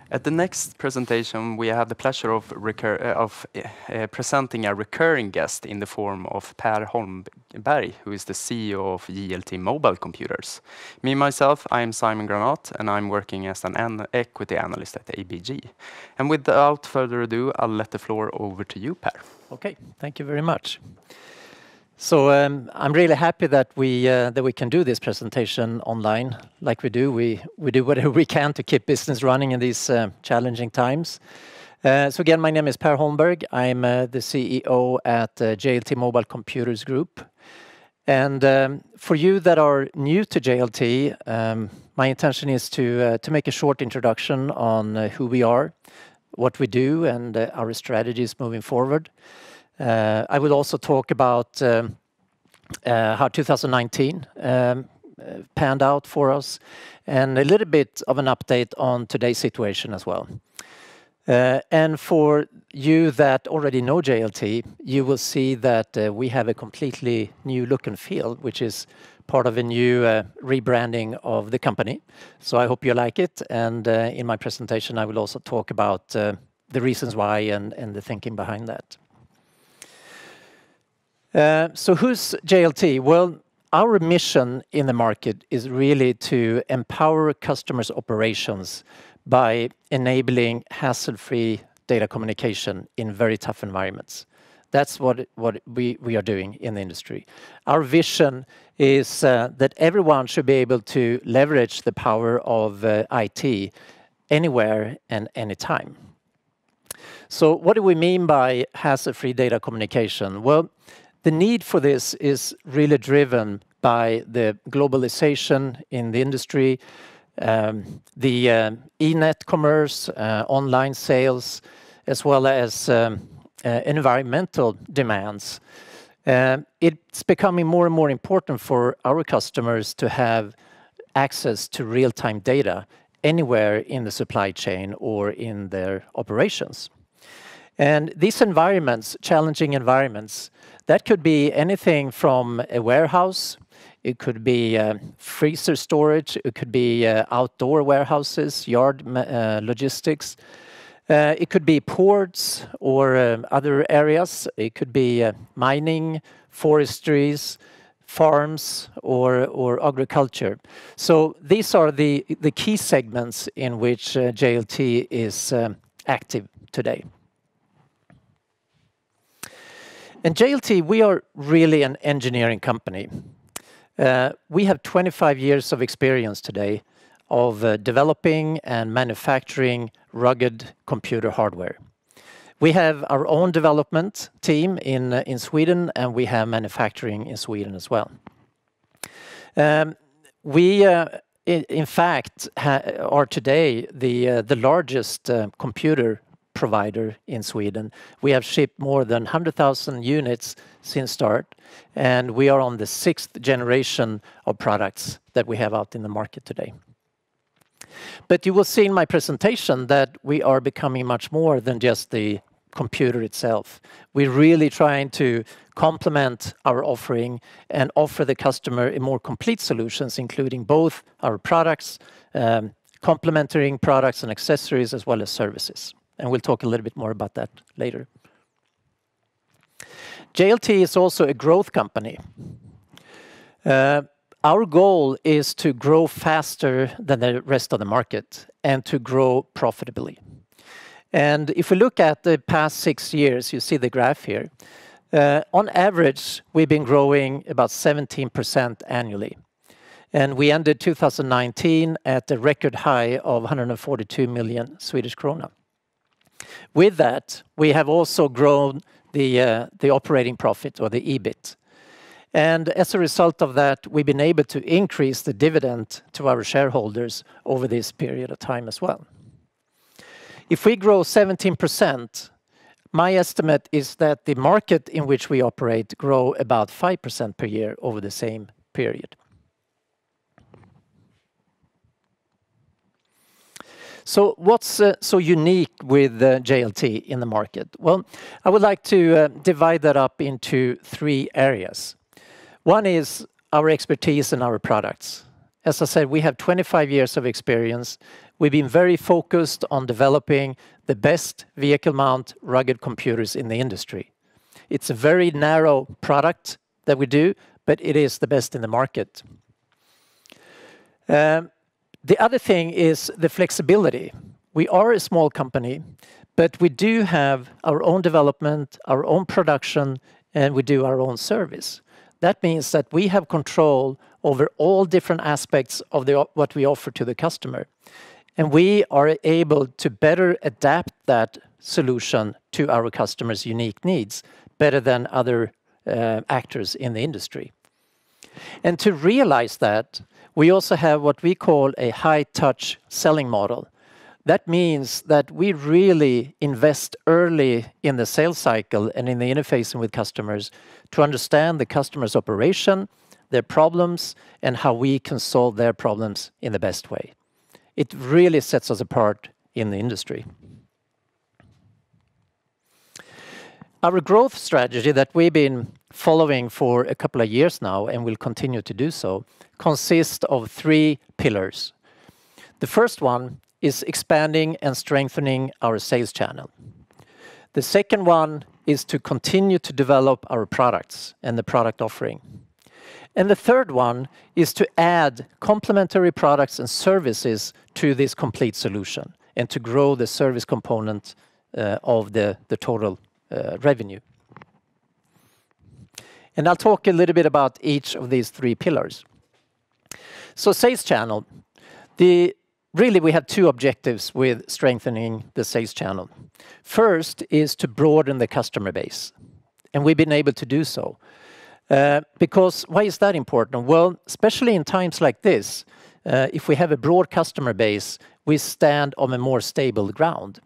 At the next presentation, we have the pleasure of presenting a recurring guest in the form of Per Holmberg, who is the CEO of JLT Mobile Computers. Me, myself, I am Simon Granat, and I'm working as an equity analyst at ABG. And without further ado, I'll let the floor over to you, Per. Okay, thank you very much. So I'm really happy that we can do this presentation online like we do. We do whatever we can to keep business running in these challenging times. So again, my name is Per Holmberg. I'm the CEO at JLT Mobile Computers Group. And for you that are new to JLT, my intention is to make a short introduction on who we are, what we do, and our strategies moving forward. I will also talk about how 2019 panned out for us, and a little bit of an update on today's situation as well. And for you that already know JLT, you will see that we have a completely new look and feel, which is part of a new rebranding of the company. So I hope you like it, and in my presentation I will also talk about the reasons why and the thinking behind that. So who's JLT? Well, our mission in the market is really to empower customers' operations by enabling hassle-free data communication in very tough environments. That's what we are doing in the industry. Our vision is that everyone should be able to leverage the power of IT anywhere and anytime. So what do we mean by hassle-free data communication? Well, the need for this is really driven by the globalization in the industry, the e-net commerce, online sales, as well as environmental demands. It's becoming more and more important for our customers to have access to real-time data anywhere in the supply chain or in their operations. And these environments, challenging environments, that could be anything from a warehouse, it could be freezer storage, it could be outdoor warehouses, yard logistics, it could be ports or other areas, it could be mining, forestries, farms, or agriculture. So these are the key segments in which JLT is active today. In JLT, we are really an engineering company. We have 25 years of experience today of developing and manufacturing rugged computer hardware. We have our own development team in Sweden, and we have manufacturing in Sweden as well. We, in fact, are today the largest computer provider in Sweden. We have shipped more than 100,000 units since start, and we are on the 6th generation of products that we have out in the market today. But you will see in my presentation that we are becoming much more than just the computer itself. We're really trying to complement our offering and offer the customer a more complete solutions, including both our products, complementing products and accessories, as well as services. And we'll talk a little bit more about that later. JLT is also a growth company. Our goal is to grow faster than the rest of the market and to grow profitably. And if we look at the past 6 years, you see the graph here. On average, we've been growing about 17% annually. And we ended 2019 at a record high of 142 million Swedish krona. With that, we have also grown the operating profit, or the EBIT. And as a result of that, we've been able to increase the dividend to our shareholders over this period of time as well. If we grow 17%, my estimate is that the market in which we operate grow about 5% per year over the same period. So what's so unique with JLT in the market? Well, I would like to divide that up into 3 areas. One is our expertise in our products. As I said, we have 25 years of experience. we've been very focused on developing the best vehicle mount rugged computers in the industry. It's a very narrow product that we do, but it is the best in the market. The other thing is the flexibility. We are a small company, but we do have our own development, our own production, and we do our own service. That means that we have control over all different aspects of what we offer to the customer. And we are able to better adapt that solution to our customers' unique needs better than other actors in the industry. And to realize that, we also have what we call a high-touch selling model. That means that we really invest early in the sales cycle and in the interfacing with customers to understand the customer's operation, their problems, and how we can solve their problems in the best way. It really sets us apart in the industry. Our growth strategy that we've been following for a couple of years now and will continue to do so consists of 3 pillars. The first one is expanding and strengthening our sales channel. The second one is to continue to develop our products and the product offering. And the third one is to add complementary products and services to this complete solution and to grow the service component of the total revenue. And I'll talk a little bit about each of these 3 pillars. So sales channel. Really, we have 2 objectives with strengthening the sales channel. First is to broaden the customer base, and we've been able to do so. Because why is that important? Well, especially in times like this, if we have a broad customer base, we stand on a more stable ground.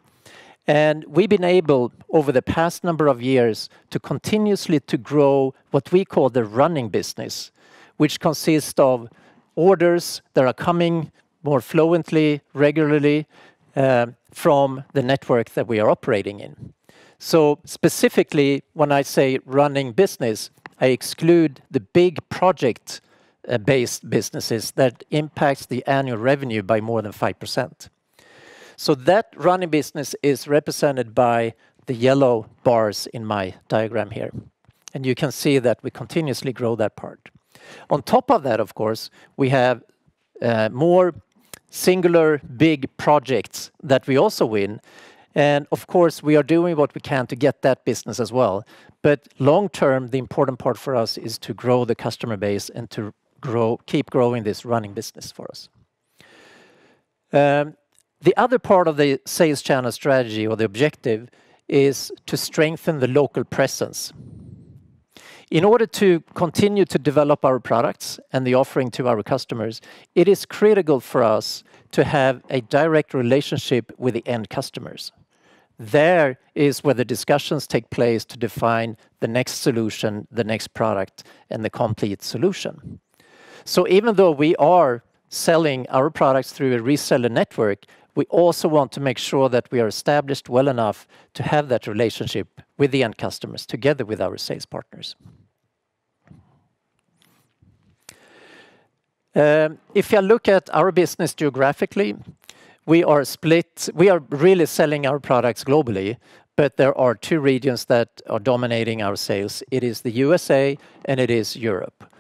And we've been able, over the past number of years, to continuously to grow what we call the running business, which consists of orders that are coming more fluently, regularly, from the network that we are operating in. So specifically, when I say running business, I exclude the big project-based businesses that impacts the annual revenue by more than 5%. So that running business is represented by the yellow bars in my diagram here. And you can see that we continuously grow that part. On top of that, of course, we have more singular big projects that we also win. And of course, we are doing what we can to get that business as well. But long term, the important part for us is to grow the customer base and to keep growing this running business for us. The other part of the sales channel strategy or the objective is to strengthen the local presence. In order to continue to develop our products and the offering to our customers, it is critical for us to have a direct relationship with the end customers. There is where the discussions take place to define the next solution, the next product, and the complete solution. So even though we are selling our products through a reseller network, we also want to make sure that we are established well enough to have that relationship with the end customers together with our sales partners. If you look at our business geographically, we are split. We are really selling our products globally, but there are 2 regions that are dominating our sales. It is the USA and it is Europe.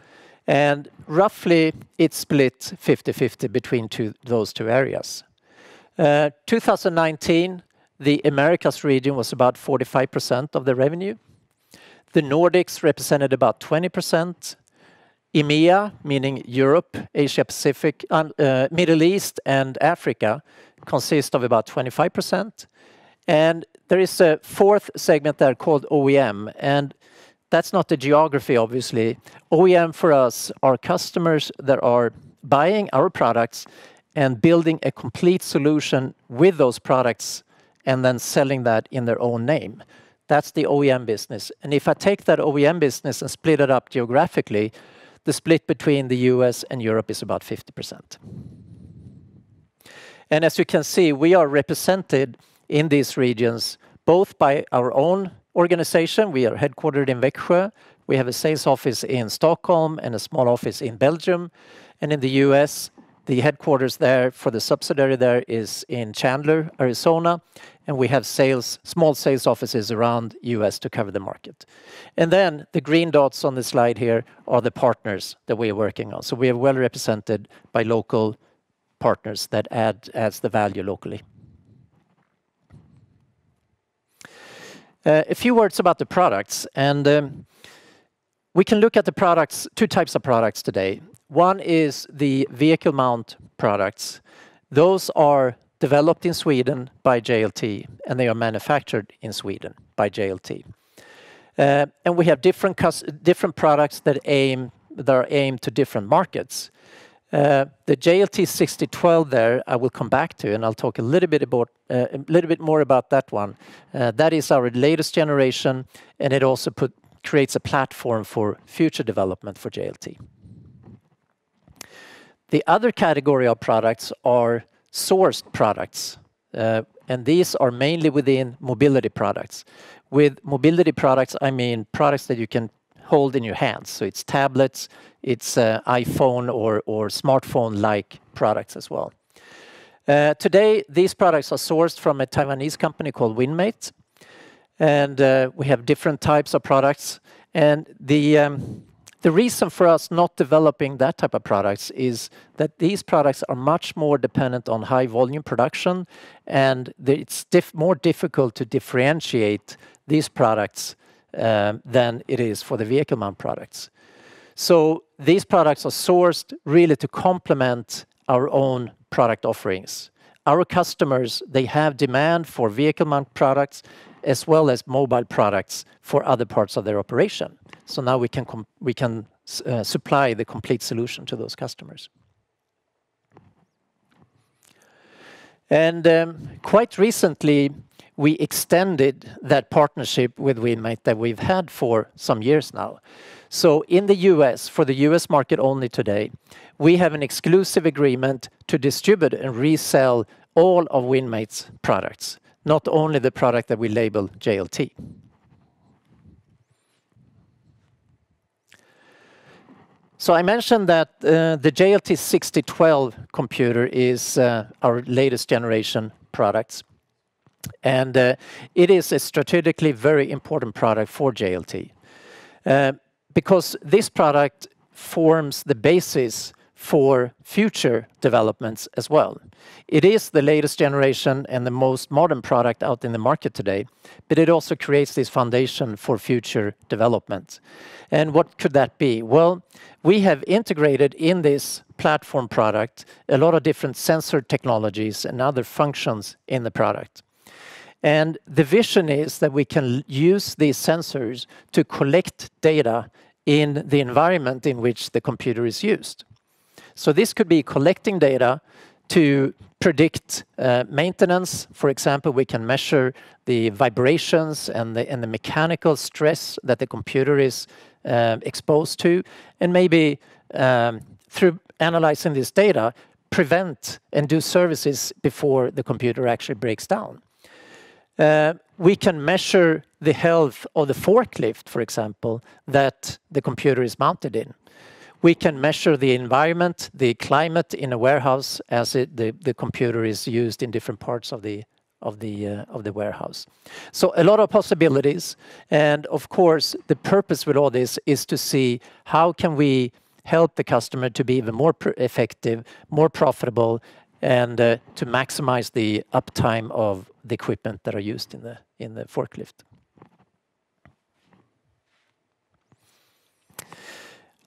And roughly it's split 50-50 between those 2 areas. 2019, the Americas region was about 45% of the revenue. The Nordics represented about 20%. EMEA, meaning Europe, Asia Pacific, Middle East and Africa, consist of about 25%. And there is a 4th segment there called OEM, and that's not the geography, obviously. OEM for us are customers that are buying our products and building a complete solution with those products and then selling that in their own name. That's the OEM business. And if I take that OEM business and split it up geographically, the split between the US and Europe is about 50%. And as you can see, we are represented in these regions both by our own organization. We are headquartered in Växjö. We have a sales office in Stockholm and a small office in Belgium. And in the US, The headquarters there for the subsidiary there is in Chandler, Arizona, and we have small sales offices around US to cover the market. And then the green dots on the slide here are the partners that we are working on. So we are well represented by local partners that adds the value locally. A few words about the products, and we can look at the products, two types of products today. One is the vehicle mount products. Those are developed in Sweden by JLT, and they are manufactured in Sweden by JLT. And we have different products that are aimed to different markets. The JLT 6012 there, I will come back to, and I'll talk a little bit more about that one. That is our latest generation, and it also creates a platform for future development for JLT. The other category of products are sourced products, and these are mainly within mobility products. With mobility products, I mean products that you can hold in your hands. So it's tablets, it's iPhone or smartphone-like products as well. Today, these products are sourced from a Taiwanese company called Winmate, and we have different types of products. And the reason for us not developing that type of products is that these products are much more dependent on high volume production, and it's more difficult to differentiate these products than it is for the vehicle mount products. So these products are sourced really to complement our own product offerings. Our customers, they have demand for vehicle mount products as well as mobile products for other parts of their operation. So now we can supply the complete solution to those customers. And quite recently, we extended that partnership with Winmate that we've had for some years now. So in the US, for the US market only today, we have an exclusive agreement to distribute and resell all of Winmate's products, not only the product that we label JLT. So I mentioned that the JLT 6012 computer is our latest generation products. And it is a strategically very important product for JLT because this product forms the basis for future developments as well. It is the latest generation and the most modern product out in the market today, but it also creates this foundation for future development. And what could that be? Well, we have integrated in this platform product a lot of different sensor technologies and other functions in the product. And the vision is that we can use these sensors to collect data in the environment in which the computer is used. So this could be collecting data to predict maintenance. For example, we can measure the vibrations and the mechanical stress that the computer is exposed to, and maybe through analyzing this data, prevent and do services before the computer actually breaks down. We can measure the health of the forklift, for example, that the computer is mounted in. We can measure the environment, the climate in a warehouse as the computer is used in different parts of the warehouse. So a lot of possibilities, and of course the purpose with all this is to see how can we help the customer to be even more effective, more profitable, and to maximize the uptime of the equipment that are used in the forklift.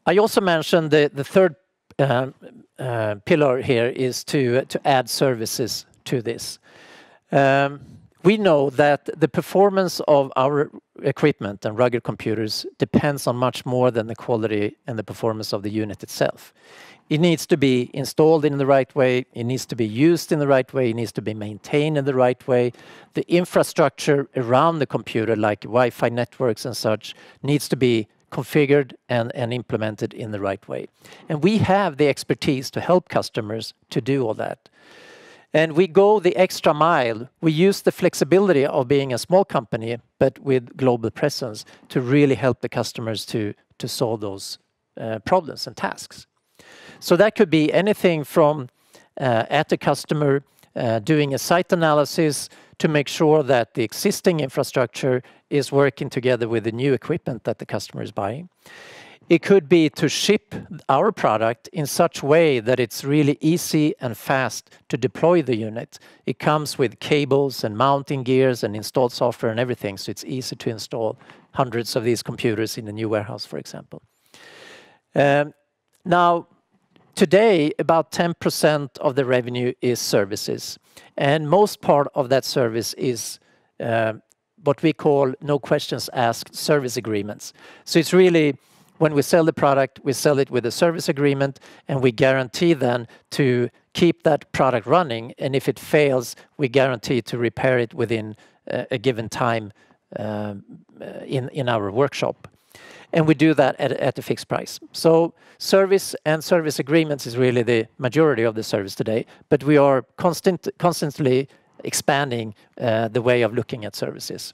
I also mentioned the third pillar here is to add services to this. We know that the performance of our equipment and rugged computers depends on much more than the quality and the performance of the unit itself. It needs to be installed in the right way, it needs to be used in the right way, it needs to be maintained in the right way. The infrastructure around the computer, like Wi-Fi networks and such, needs to be configured and implemented in the right way. And we have the expertise to help customers to do all that. And we go the extra mile. We use the flexibility of being a small company, but with global presence, to really help the customers to solve those problems and tasks. So that could be anything from at the customer doing a site analysis to make sure that the existing infrastructure is working together with the new equipment that the customer is buying. It could be to ship our product in such a way that it's really easy and fast to deploy the unit. It comes with cables and mounting gears and installed software and everything, so it's easy to install hundreds of these computers in a new warehouse, for example. Now, today, about 10% of the revenue is services, and most part of that service is what we call no questions asked service agreements. So it's really when we sell the product, we sell it with a service agreement, and we guarantee then to keep that product running. And if it fails, we guarantee to repair it within a given time in our workshop. And we do that at a fixed price. So service and service agreements is really the majority of the service today, but we are constantly expanding the way of looking at services.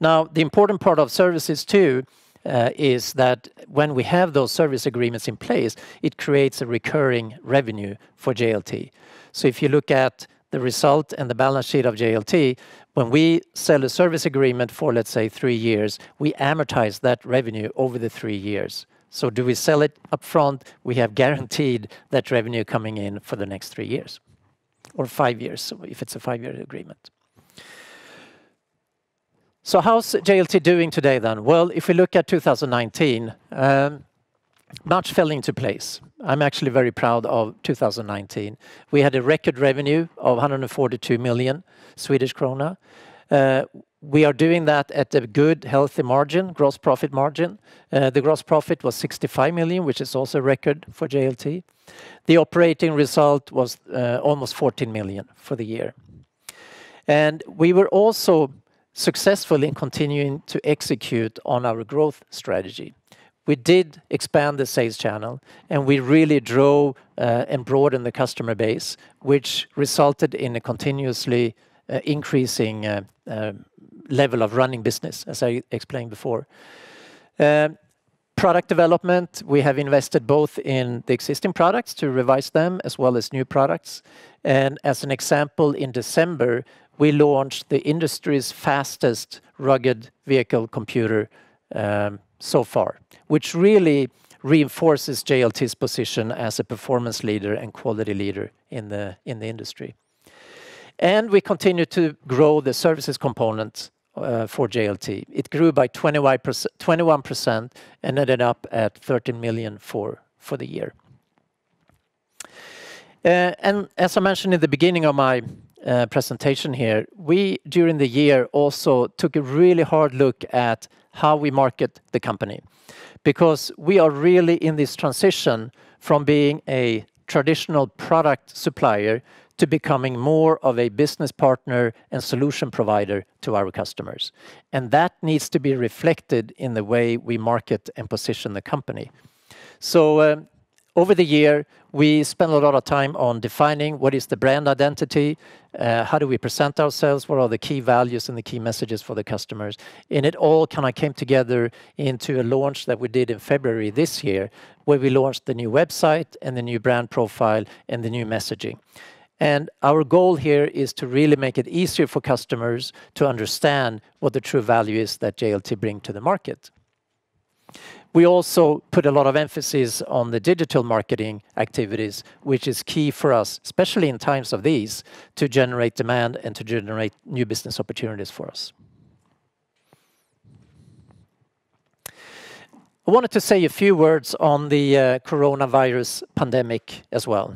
Now, the important part of services too is that when we have those service agreements in place, it creates a recurring revenue for JLT. So if you look at the result and the balance sheet of JLT, when we sell a service agreement for, let's say, 3 years, we amortize that revenue over the 3 years. So do we sell it up front? We have guaranteed that revenue coming in for the next 3 years or 5 years, if it's a 5-year agreement. So how's JLT doing today then? Well, if we look at 2019, much fell into place. I'm actually very proud of 2019. We had a record revenue of 142 million Swedish krona. We are doing that at a good, healthy margin, gross profit margin. The gross profit was 65 million, which is also a record for JLT. The operating result was almost 14 million for the year. And we were also successful in continuing to execute on our growth strategy. We did expand the sales channel, and we really drove and broadened the customer base, which resulted in a continuously increasing level of running business, as I explained before. Product development, we have invested both in the existing products to revise them as well as new products. And as an example, in December, we launched the industry's fastest rugged vehicle computer so far, which really reinforces JLT's position as a performance leader and quality leader in the industry. And we continue to grow the services component for JLT. It grew by 21% and ended up at 13 million for the year. And as I mentioned in the beginning of my presentation here, we during the year also took a really hard look at how we market the company, because we are really in this transition from being a traditional product supplier to becoming more of a business partner and solution provider to our customers. And that needs to be reflected in the way we market and position the company. So over the year, we spent a lot of time on defining what is the brand identity, how do we present ourselves, what are the key values and the key messages for the customers. And it all kind of came together into a launch that we did in February this year, where we launched the new website and the new brand profile and the new messaging. And our goal here is to really make it easier for customers to understand what the true value is that JLT bring to the market. We also put a lot of emphasis on the digital marketing activities, which is key for us, especially in times of these, to generate demand and to generate new business opportunities for us. I wanted to say a few words on the coronavirus pandemic as well.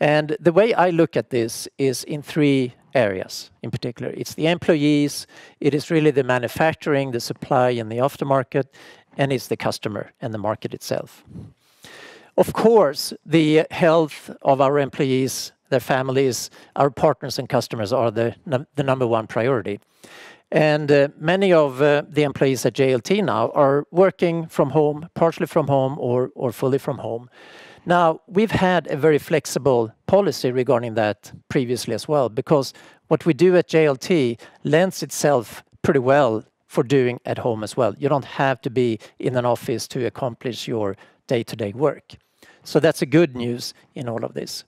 And the way I look at this is in 3 areas in particular. It's the employees, it is really the manufacturing, the supply and the aftermarket, and it's the customer and the market itself. Of course, the health of our employees, their families, our partners and customers are the number 1 priority. And many of the employees at JLT now are working from home, partially from home or fully from home. Now, we've had a very flexible policy regarding that previously as well, because what we do at JLT lends itself pretty well for doing at home as well. You don't have to be in an office to accomplish your day-to-day work. So that's a good news in all of this.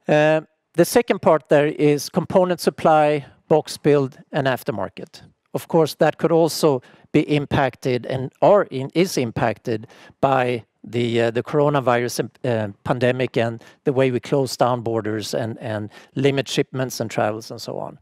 The second part there is component supply, box build, and aftermarket. Of course, that could also be impacted and is impacted by the coronavirus pandemic and the way we close down borders and limit shipments and travels and so on.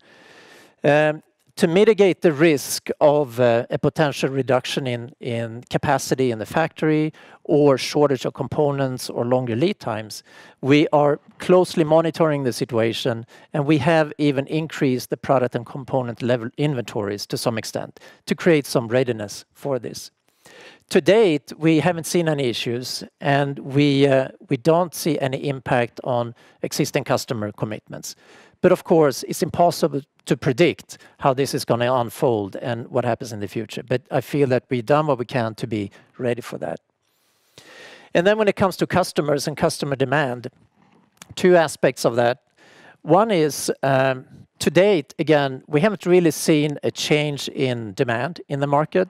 To mitigate the risk of a potential reduction in capacity in the factory or shortage of components or longer lead times, we are closely monitoring the situation, and we have even increased the product and component level inventories to some extent to create some readiness for this. To date, we haven't seen any issues, and we don't see any impact on existing customer commitments. But of course, it's impossible to predict how this is going to unfold and what happens in the future. But I feel that we've done what we can to be ready for that. And then when it comes to customers and customer demand, two aspects of that. One is, to date, again, we haven't really seen a change in demand in the market.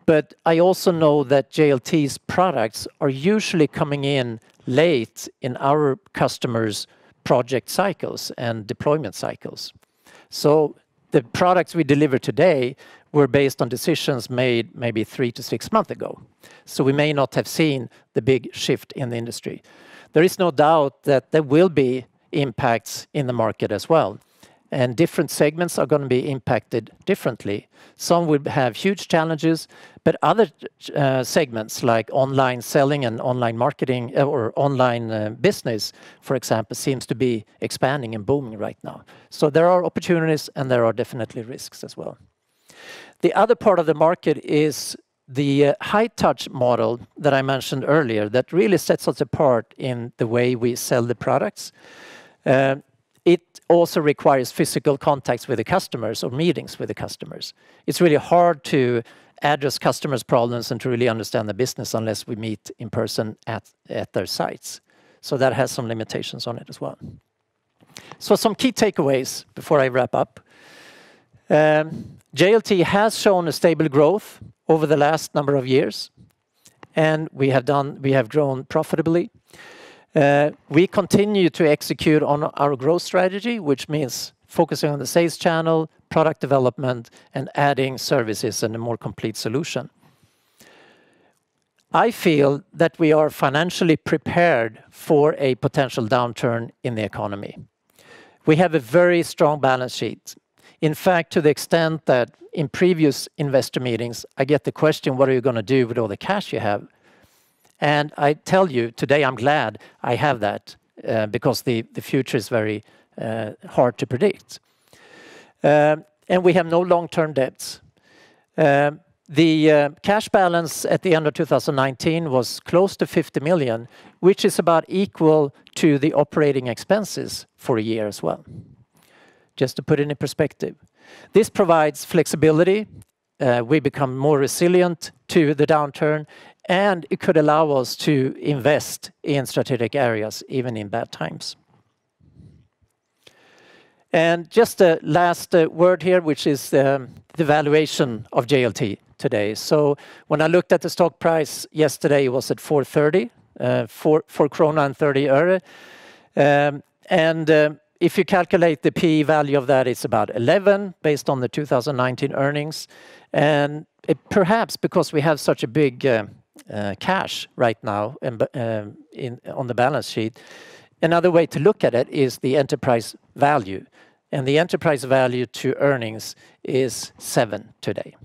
But I also know that JLT's products are usually coming in late in our customers' project cycles and deployment cycles. So the products we deliver today were based on decisions made maybe 3 to 6 months ago. So we may not have seen the big shift in the industry. There is no doubt that there will be impacts in the market as well. And different segments are going to be impacted differently. Some will have huge challenges, but other segments like online selling and online marketing or online business, for example, seems to be expanding and booming right now. So there are opportunities and there are definitely risks as well. The other part of the market is the high-touch model that I mentioned earlier that really sets us apart in the way we sell the products. It also requires physical contacts with the customers or meetings with the customers. It's really hard to address customers' problems and to really understand the business unless we meet in person at their sites. So that has some limitations on it as well. So some key takeaways before I wrap up. JLT has shown a stable growth over the last number of years, and we have grown profitably. We continue to execute on our growth strategy, which means focusing on the sales channel, product development, and adding services and a more complete solution. I feel that we are financially prepared for a potential downturn in the economy. We have a very strong balance sheet. In fact, to the extent that in previous investor meetings, I get the question, what are you going to do with all the cash you have? And I tell you, today I'm glad I have that because the future is very hard to predict. And we have no long-term debts. The cash balance at the end of 2019 was close to 50 million, which is about equal to the operating expenses for a year as well. Just to put it in perspective. This provides flexibility. We become more resilient to the downturn, and it could allow us to invest in strategic areas even in bad times. And just a last word here, which is the valuation of JLT today. So when I looked at the stock price yesterday, it was at 4.30, 4 krona and 30 öre. And if you calculate the PE value of that, it's about 11 based on the 2019 earnings. And perhaps because we have such a big cash right now on the balance sheet, another way to look at it is the enterprise value. And the enterprise value to earnings is 7 today.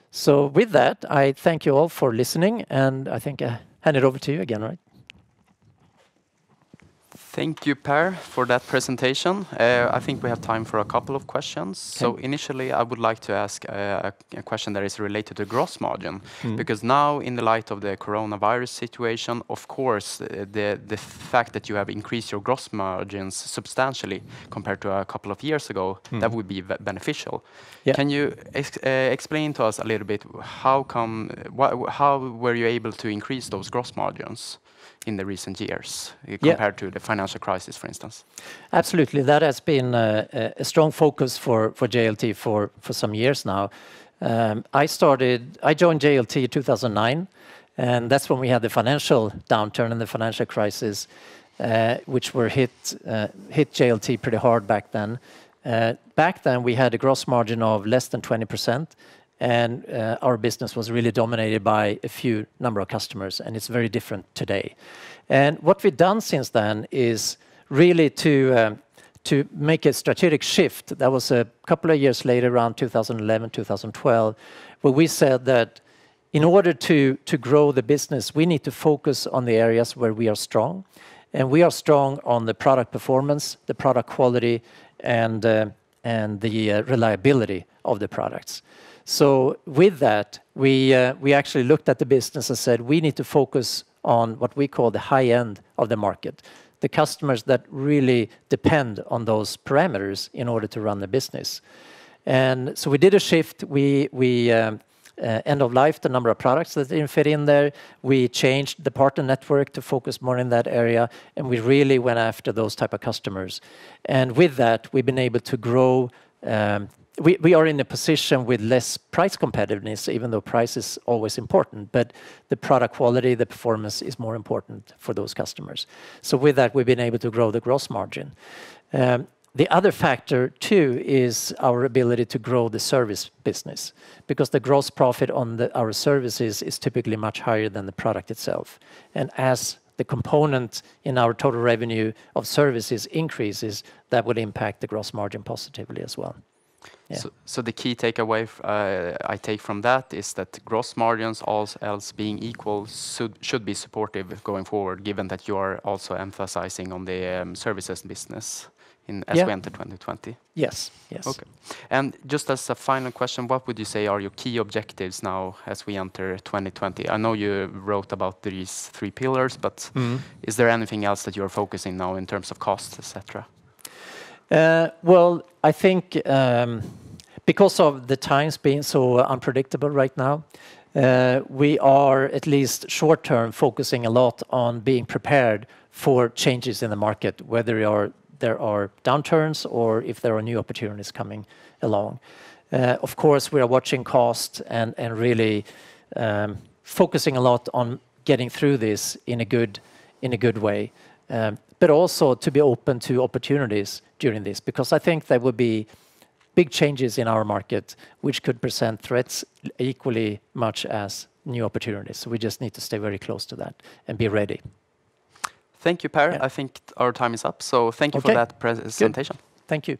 So with that, I thank you all for listening, and I think I hand it over to you again, right? Thank you, Per, for that presentation. I think we have time for a couple of questions. Okay. So initially, I would like to ask a question that is related to gross margin. Because now, in the light of the coronavirus situation, of course, the fact that you have increased your gross margins substantially compared to a couple of years ago, that would be beneficial. Yeah. Can you explain to us a little bit how were you able to increase those gross margins in the recent years compared to the financial crisis, for instance? Absolutely. That has been a strong focus for JLT for some years now. I joined JLT in 2009, And that's when we had the financial downturn and the financial crisis, which were hit JLT pretty hard back then. Back then, we had a gross margin of less than 20%, and our business was really dominated by a few number of customers, and it's very different today. And what we've done since then is really to make a strategic shift. That was a couple of years later, around 2011, 2012, where we said that in order to grow the business, we need to focus on the areas where we are strong. And we are strong on the product performance, the product quality, and the reliability of the products. So with that, we actually looked at the business and said, we need to focus on what we call the high end of the market, the customers that really depend on those parameters in order to run the business. And so we did a shift. We end of life the number of products that didn't fit in there. We changed the partner network to focus more in that area, and we really went after those type of customers. And with that, we've been able to grow. We are in a position with less price competitiveness, even though price is always important, but the product quality, the performance is more important for those customers. So with that, we've been able to grow the gross margin. The other factor, too, is our ability to grow the service business, because the gross profit on our services is typically much higher than the product itself. And as the component in our total revenue of services increases, that would impact the gross margin positively as well. Yeah. So the key takeaway I take from that is that gross margins, all else being equal, should be supportive going forward, given that you are also emphasizing on the services business as we enter 2020. Yes, yes. Okay. And just as a final question, what would you say are your key objectives now as we enter 2020? I know you wrote about these 3 pillars, but is there anything else that you're focusing now in terms of costs, etc.? Well, I think because of the times being so unpredictable right now, we are at least short term focusing a lot on being prepared for changes in the market, whether there are downturns or if there are new opportunities coming along. Of course, we are watching costs and really focusing a lot on getting through this in a good way. But also to be open to opportunities during this, because I think there will be big changes in our market which could present threats equally much as new opportunities. So we just need to stay very close to that and be ready. Thank you, Per. Yeah. I think our time is up. So thank you for that presentation. Good. Thank you.